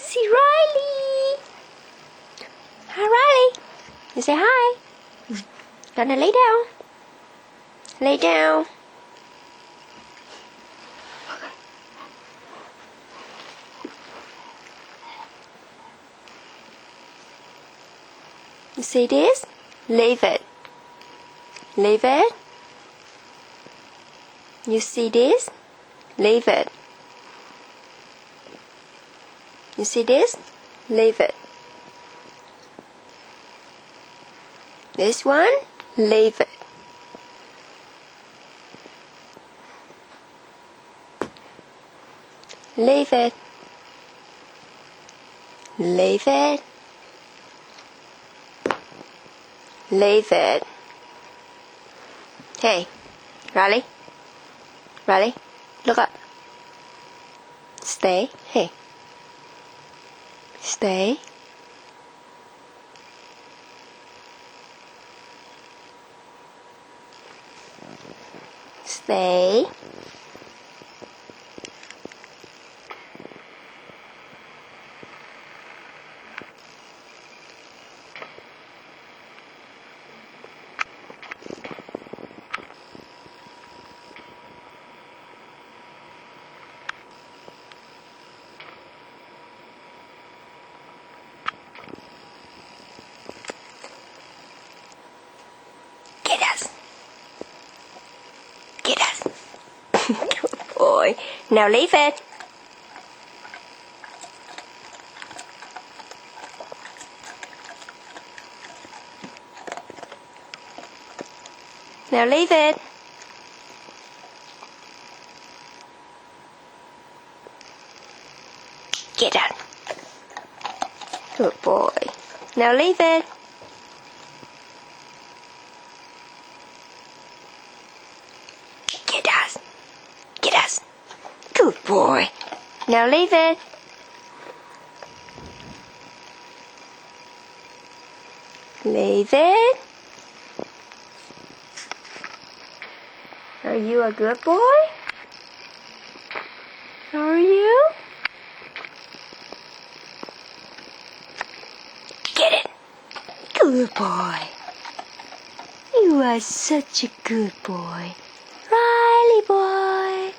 See Riley. Hi, Riley. You say hi. Gonna lay down. Lay down. You see this? Leave it. Leave it. You see this? Leave it. You see this? Leave it. This one? Leave it. Leave it. Leave it. Leave it. Hey, Riley. Riley, look up. Stay. Hey. Stay. Stay. Get us. Get us. Good boy. Now leave it. Now leave it. Get out. Good boy. Now leave it. Get us. Get us. Good boy. Now leave it. Leave it. Are you a good boy? Are you? Get it. Good boy. You are such a good boy. Riley boy.